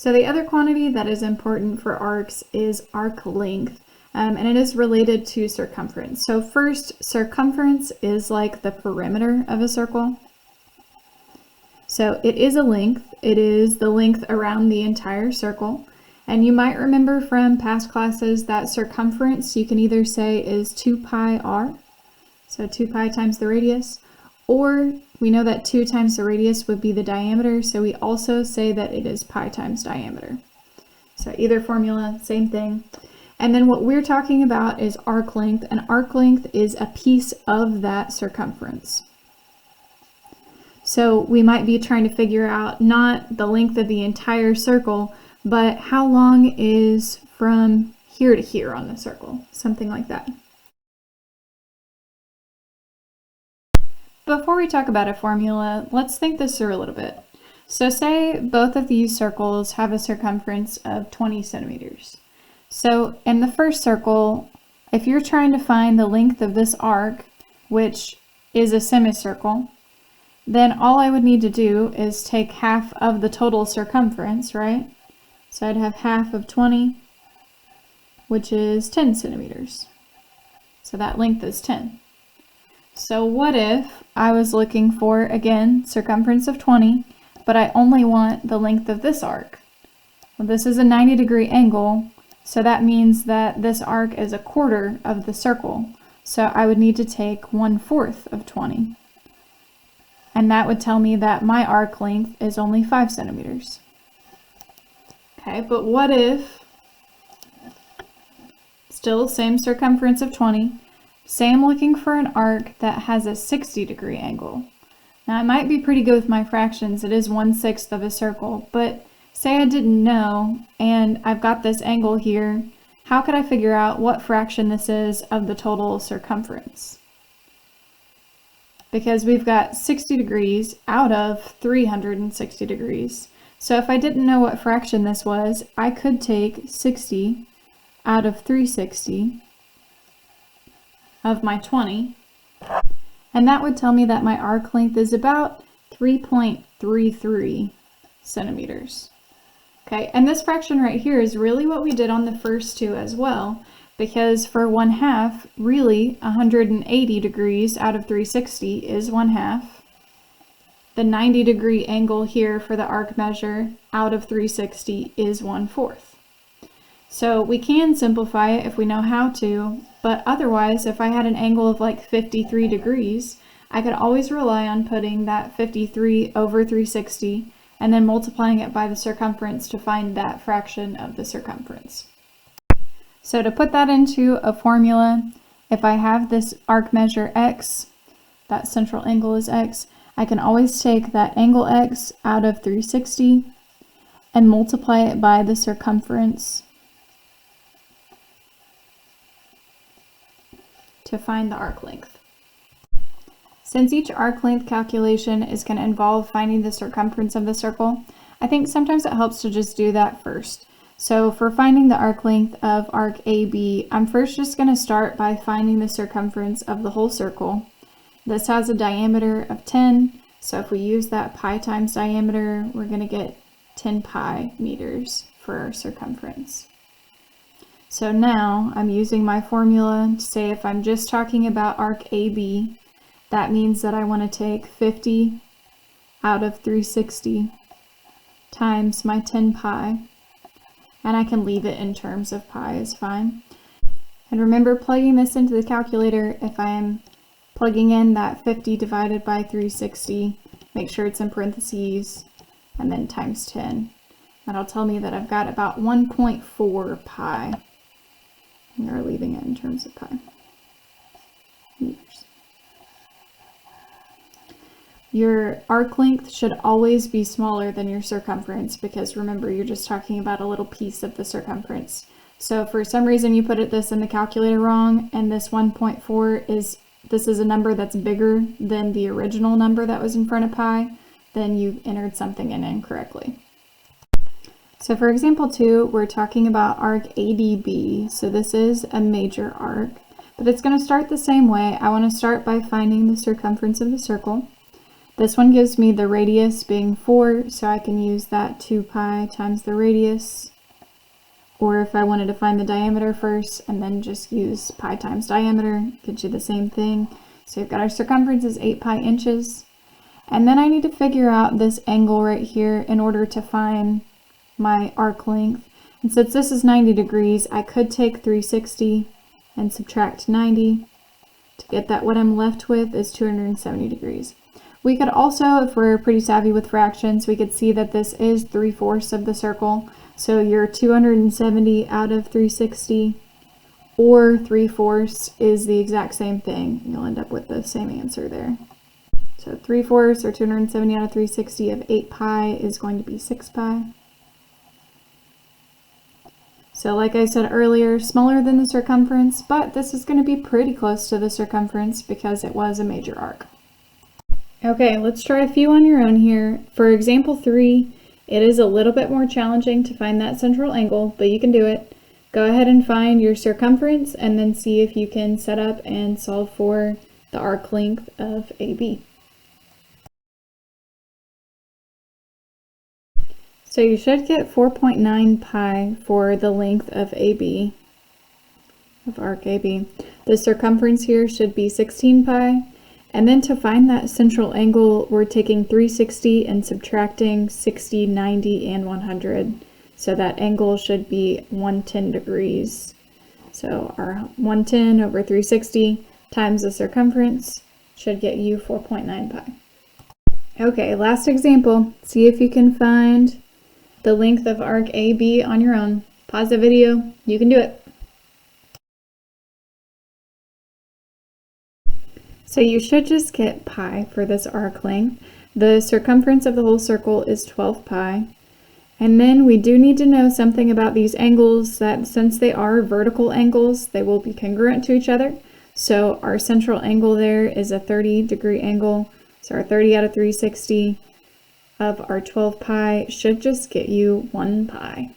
So the other quantity that is important for arcs is arc length, and it is related to circumference. So first, circumference is like the perimeter of a circle. So it is a length. It is the length around the entire circle. And you might remember from past classes that circumference you can either say is 2 pi r, so 2 pi times the radius, or we know that 2 times the radius would be the diameter, so we also say that it is pi times diameter. So either formula, same thing. And then what we're talking about is arc length, and arc length is a piece of that circumference. So we might be trying to figure out not the length of the entire circle, but how long is from here to here on the circle, something like that. Before we talk about a formula, let's think this through a little bit. So say both of these circles have a circumference of 20 centimeters. So in the first circle, if you're trying to find the length of this arc, which is a semicircle, then all I would need to do is take half of the total circumference, right? So I'd have half of 20, which is 10 centimeters. So that length is 10. So what if I was looking for, again, circumference of 20, but I only want the length of this arc? Well, this is a 90-degree angle, so that means that this arc is a quarter of the circle. So I would need to take 1/4 of 20. And that would tell me that my arc length is only 5 centimeters. Okay, but what if, still same circumference of 20, say I'm looking for an arc that has a 60-degree angle. Now I might be pretty good with my fractions, it is 1/6 of a circle, but say I didn't know and I've got this angle here, how could I figure out what fraction this is of the total circumference? Because we've got 60 degrees out of 360 degrees. So if I didn't know what fraction this was, I could take 60 out of 360 of my 20, and that would tell me that my arc length is about 3.33 centimeters. Okay, and this fraction right here is really what we did on the first two as well, because for 1/2, really 180 degrees out of 360 is 1/2. The 90-degree angle here for the arc measure out of 360 is 1/4. So we can simplify it if we know how to, but otherwise, if I had an angle of like 53 degrees, I could always rely on putting that 53 over 360 and then multiplying it by the circumference to find that fraction of the circumference. So to put that into a formula, if I have this arc measure x, that central angle is x, I can always take that angle x out of 360 and multiply it by the circumference to find the arc length. Since each arc length calculation is going to involve finding the circumference of the circle, I think sometimes it helps to just do that first. So for finding the arc length of arc AB, I'm first just going to start by finding the circumference of the whole circle. This has a diameter of 10, so if we use that pi times diameter, we're going to get 10 pi meters for our circumference. So now I'm using my formula to say if I'm just talking about arc AB, that means that I want to take 50 out of 360 times my 10 pi, and I can leave it in terms of pi is fine. And remember, plugging this into the calculator, if I am plugging in that 50 divided by 360, make sure it's in parentheses, and then times 10. That'll tell me that I've got about 1.4 pi. And we're leaving it in terms of pi meters. Your arc length should always be smaller than your circumference because remember, you're just talking about a little piece of the circumference. So if for some reason you put this in the calculator wrong and this 1.4 is a number that's bigger than the original number that was in front of pi, then you entered something in incorrectly. So for example 2, we're talking about arc ADB. So this is a major arc, but it's going to start the same way. I want to start by finding the circumference of the circle. This one gives me the radius being 4, so I can use that 2 pi times the radius. Or if I wanted to find the diameter first and then just use pi times diameter, gives you the same thing. So we've got our circumference is 8 pi inches. And then I need to figure out this angle right here in order to find my arc length. And since this is 90 degrees, I could take 360 and subtract 90 to get that. What I'm left with is 270 degrees. We could also, if we're pretty savvy with fractions, we could see that this is 3/4 of the circle. So your 270 out of 360 or 3/4 is the exact same thing. You'll end up with the same answer there. So 3/4 or 270 out of 360 of 8 pi is going to be 6 pi. So like I said earlier, smaller than the circumference, but this is going to be pretty close to the circumference because it was a major arc. Okay, let's try a few on your own here. For example 3, it is a little bit more challenging to find that central angle, but you can do it. Go ahead and find your circumference and then see if you can set up and solve for the arc length of AB. So you should get 4.9 pi for the length of AB, of arc AB. The circumference here should be 16 pi. And then to find that central angle, we're taking 360 and subtracting 60, 90, and 100. So that angle should be 110 degrees. So our 110 over 360 times the circumference should get you 4.9 pi. Okay, last example. See if you can find the length of arc AB on your own. Pause the video. You can do it. So you should just get pi for this arc length. The circumference of the whole circle is 12 pi. And then we do need to know something about these angles, that since they are vertical angles, they will be congruent to each other. So our central angle there is a 30-degree angle. So our 30 out of 360 of our 12 pi should just get you 1 pi.